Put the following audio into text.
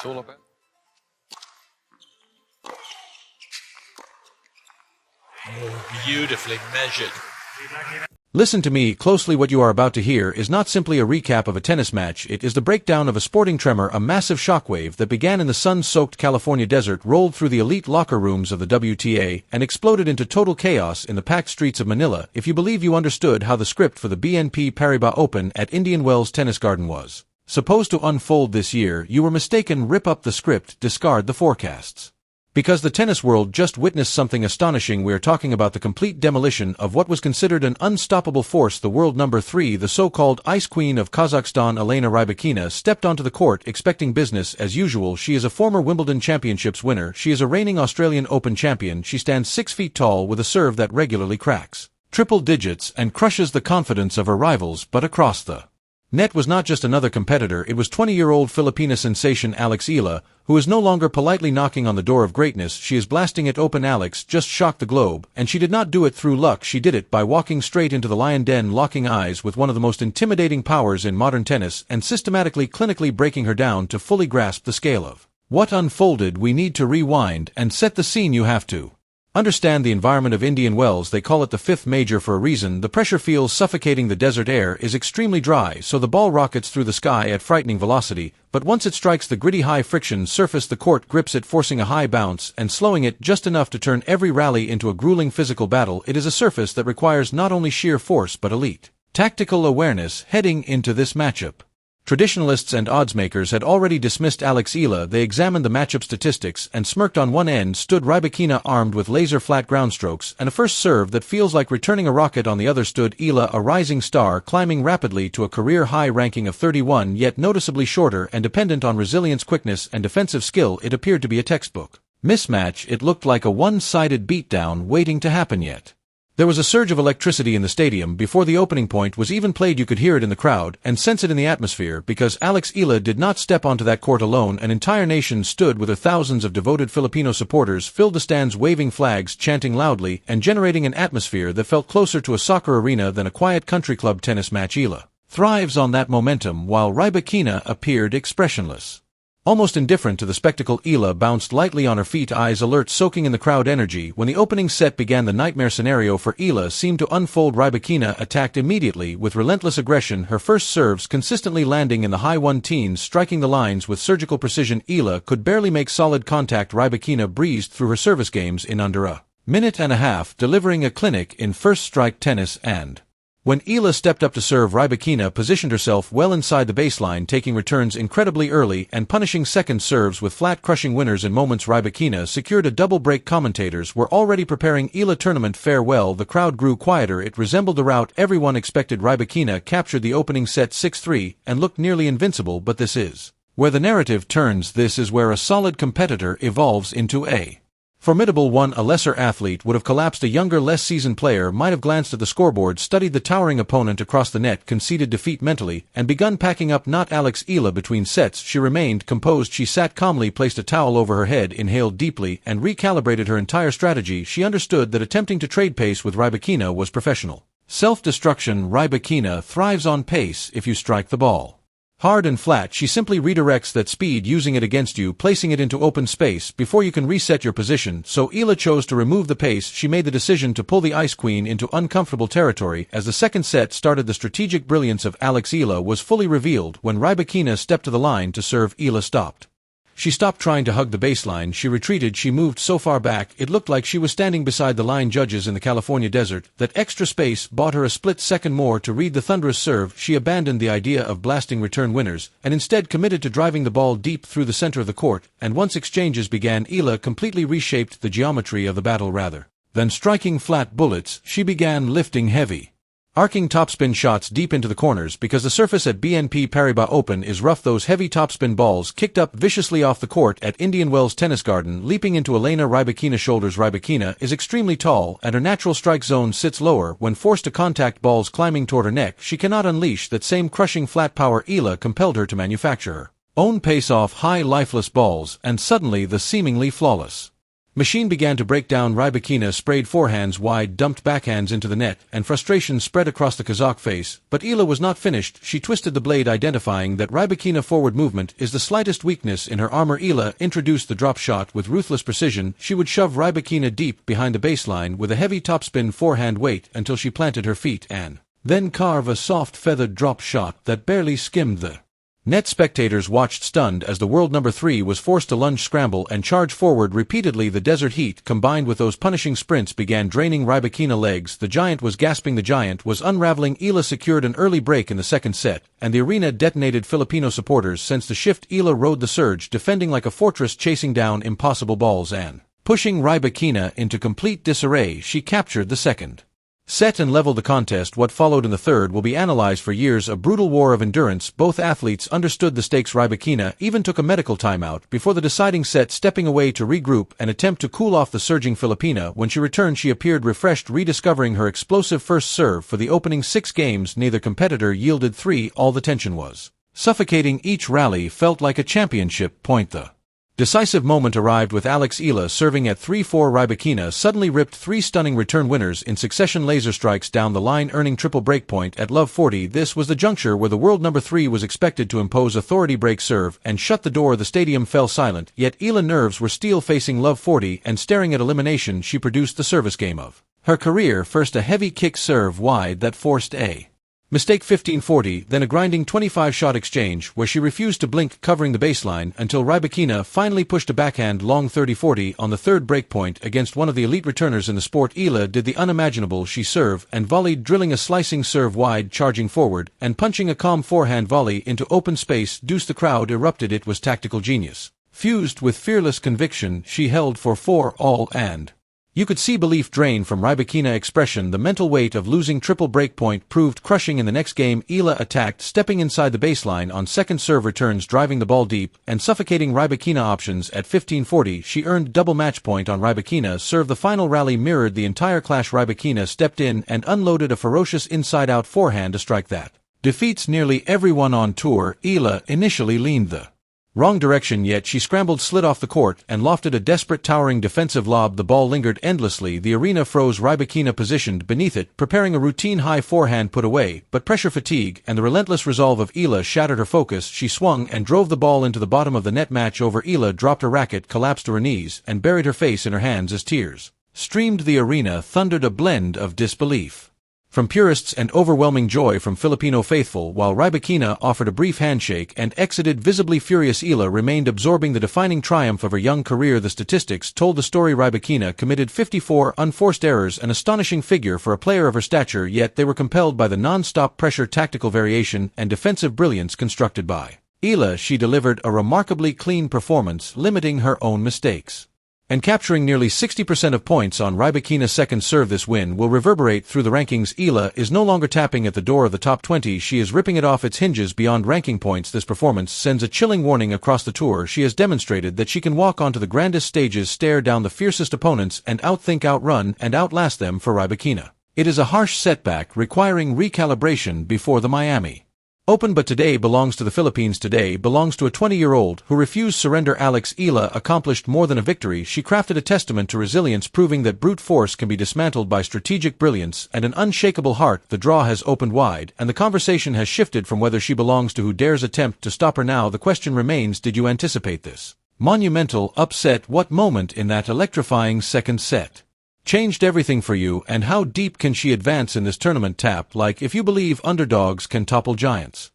all about. Oh, beautifully measured. Listen to me closely. What you are about to hear is not simply a recap of a tennis match, it is the breakdown of a sporting tremor, a massive shockwave that began in the sun-soaked California desert, rolled through the elite locker rooms of the WTA, and exploded into total chaos in the packed streets of Manila. If you believe you understood how the script for the BNP Paribas Open at Indian Wells Tennis Garden was supposed to unfold this year, you were mistaken. Rip up the script, discard the forecasts. Because the tennis world just witnessed something astonishing. We are talking about the complete demolition of what was considered an unstoppable force. The world number 3, the so-called ice queen of Kazakhstan, Elena Rybakina, stepped onto the court expecting business as usual. She is a former Wimbledon Championships winner. She is a reigning Australian Open champion. She stands 6 feet tall with a serve that regularly cracks triple digits and crushes the confidence of her rivals. But across the net was not just another competitor, it was 20-year-old Filipina sensation Alex Eala, who is no longer politely knocking on the door of greatness, she is blasting it open. Alex just shocked the globe, and she did not do it through luck, she did it by walking straight into the lion den, locking eyes with one of the most intimidating powers in modern tennis, and systematically, clinically breaking her down to fully grasp the scale of what unfolded. We need to rewind and set the scene. You have to understand the environment of Indian Wells. They call it the 5th major for a reason. The pressure feels suffocating. The desert air is extremely dry, so the ball rockets through the sky at frightening velocity, but once it strikes the gritty high-friction surface, the court grips it, forcing a high bounce and slowing it just enough to turn every rally into a grueling physical battle. It is a surface that requires not only sheer force but elite tactical awareness heading into this matchup. Traditionalists and oddsmakers had already dismissed Alex Eala. They examined the matchup statistics and smirked. On one end stood Rybakina, armed with laser-flat ground strokes and a first serve that feels like returning a rocket. On the other stood Eala, a rising star, climbing rapidly to a career-high ranking of 31, yet noticeably shorter and dependent on resilience, quickness, and defensive skill. It appeared to be a textbook mismatch. It looked like a one-sided beatdown waiting to happen. Yet there was a surge of electricity in the stadium. Before the opening point was even played, you could hear it in the crowd and sense it in the atmosphere, because Alex Eala did not step onto that court alone. An entire nation stood with her. Thousands of devoted Filipino supporters filled the stands, waving flags, chanting loudly, and generating an atmosphere that felt closer to a soccer arena than a quiet country club tennis match. Eala thrives on that momentum, while Rybakina appeared expressionless, almost indifferent to the spectacle. Eala bounced lightly on her feet, eyes alert, soaking in the crowd energy. When the opening set began, the nightmare scenario for Eala seemed to unfold. Rybakina attacked immediately with relentless aggression, her first serves consistently landing in the high 1-teens, striking the lines with surgical precision. Eala could barely make solid contact. Rybakina breezed through her service games in under a minute and a half, delivering a clinic in first-strike tennis. And when Eala stepped up to serve, Rybakina positioned herself well inside the baseline, taking returns incredibly early and punishing second serves with flat, crushing winners in moments. Rybakina secured a double break. Commentators were already preparing Eala tournament farewell. The crowd grew quieter. It resembled the rout everyone expected. Rybakina captured the opening set 6-3 and looked nearly invincible, but this is where the narrative turns. This is where a solid competitor evolves into a formidable one. A lesser athlete would have collapsed. A younger, less seasoned player might have glanced at the scoreboard, studied the towering opponent across the net, conceded defeat mentally, and begun packing up. Not Alex Eala. Between sets, she remained composed. She sat calmly, placed a towel over her head, inhaled deeply, and recalibrated her entire strategy. She understood that attempting to trade pace with Rybakina was professional self-destruction. Rybakina thrives on pace. If you strike the ball hard and flat, she simply redirects that speed, using it against you, placing it into open space before you can reset your position. So Eala chose to remove the pace. She made the decision to pull the Ice Queen into uncomfortable territory. As the second set started, the strategic brilliance of Alex Eala was fully revealed. When Rybakina stepped to the line to serve, Eala stopped. She stopped trying to hug the baseline. She retreated. She moved so far back it looked like she was standing beside the line judges in the California desert. That extra space bought her a split second more to read the thunderous serve. She abandoned the idea of blasting return winners and instead committed to driving the ball deep through the center of the court. And once exchanges began, Eala completely reshaped the geometry of the battle. Rather than striking flat bullets, she began lifting heavy, arcing topspin shots deep into the corners. Because the surface at BNP Paribas Open is rough, those heavy topspin balls kicked up viciously off the court at Indian Wells Tennis Garden, leaping into Elena Rybakina's shoulders. Rybakina is extremely tall, and her natural strike zone sits lower. When forced to contact balls climbing toward her neck, she cannot unleash that same crushing flat power. Eala compelled her to manufacture her own pace off high, lifeless balls, and suddenly the seemingly flawless Machine began to break down. Rybakina sprayed forehands wide, dumped backhands into the net, and frustration spread across the Kazakh face. But Eala was not finished. She twisted the blade, identifying that Rybakina forward movement is the slightest weakness in her armor. Eala introduced the drop shot with ruthless precision. She would shove Rybakina deep behind the baseline with a heavy topspin forehand weight until she planted her feet and then carve a soft feathered drop shot that barely skimmed the net. Spectators watched stunned as the world number 3 was forced to lunge, scramble, and charge forward repeatedly. The desert heat, combined with those punishing sprints, began draining Rybakina legs. The giant was gasping. The giant was unraveling. Eala secured an early break in the second set, and the arena detonated. Filipino supporters sensed the shift. Eala rode the surge, defending like a fortress, chasing down impossible balls and pushing Rybakina into complete disarray. She captured the second set and leveled the contest. What followed in the third will be analyzed for years, a brutal war of endurance. Both athletes understood the stakes. Rybakina even took a medical timeout before the deciding set, stepping away to regroup and attempt to cool off the surging Filipina. When she returned, she appeared refreshed, rediscovering her explosive first serve. For the opening 6 games, neither competitor yielded 3. All the tension was suffocating. Each rally felt like a championship point. The decisive moment arrived with Eala serving at 3-4. Rybakina suddenly ripped 3 stunning return winners in succession, laser strikes down the line, earning triple breakpoint at love 40. This was the juncture where the world number 3 was expected to impose authority. Break serve and shut the door. The stadium fell silent, yet Eala's nerves were steel. Facing love 40 and staring at elimination, she produced the service game of her career. First a heavy kick serve wide that forced a mistake 15-40, then a grinding 25-shot exchange where she refused to blink, covering the baseline until Rybakina finally pushed a backhand long 30-40 on the third breakpoint against one of the elite returners in the sport. Eala did the unimaginable. She served and volleyed, drilling a slicing serve wide, charging forward, and punching a calm forehand volley into open space. Deuce, the crowd erupted. It was tactical genius fused with fearless conviction. She held for 4-all and you could see belief drain from Rybakina's expression. The mental weight of losing triple breakpoint proved crushing. In the next game, Eala attacked, stepping inside the baseline on second serve returns, driving the ball deep and suffocating Rybakina. Options at 15-40, she earned double match point on Rybakina's serve. The final rally mirrored the entire clash. Rybakina stepped in and unloaded a ferocious inside-out forehand, a strike that defeats nearly everyone on tour. Eala initially leaned the wrong direction, yet she scrambled, slid off the court, and lofted a desperate, towering defensive lob. The ball lingered endlessly. The arena froze. Rybakina positioned beneath it, preparing a routine high forehand put away, but pressure fatigue and the relentless resolve of Eala shattered her focus. She swung and drove the ball into the bottom of the net. Match over. Eala dropped her racket, collapsed to her knees, and buried her face in her hands as tears streamed. The arena thundered, a blend of disbelief from purists and overwhelming joy from Filipino faithful, while Rybakina offered a brief handshake and exited visibly furious. Eala remained, absorbing the defining triumph of her young career. The statistics told the story. Rybakina committed 54 unforced errors, an astonishing figure for a player of her stature, yet they were compelled by the non-stop pressure, tactical variation, and defensive brilliance constructed by Eala. She delivered a remarkably clean performance, limiting her own mistakes and capturing nearly 60% of points on Rybakina's second serve. This win will reverberate through the rankings. Eala is no longer tapping at the door of the top 20. She is ripping it off its hinges beyond ranking points. This performance sends a chilling warning across the tour. She has demonstrated that she can walk onto the grandest stages, stare down the fiercest opponents, and outthink, outrun, and outlast them. For Rybakina, it is a harsh setback requiring recalibration before the Miami Open, but today belongs to the Philippines. Today belongs to a 20-year-old who refused surrender. Eala accomplished more than a victory. She crafted a testament to resilience, proving that brute force can be dismantled by strategic brilliance and an unshakable heart. The draw has opened wide, and the conversation has shifted from whether she belongs to who dares attempt to stop her. Now the question remains, did you anticipate this monumental upset? What moment in that electrifying second set changed everything for you, and how deep can she advance in this tournament? Tap like if you believe underdogs can topple giants.